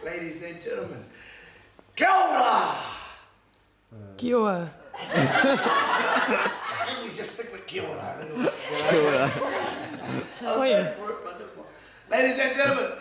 Ladies and gentlemen, kia ora! Kia ora. Let me just stick with kia ora. Kia ora. Ladies and gentlemen,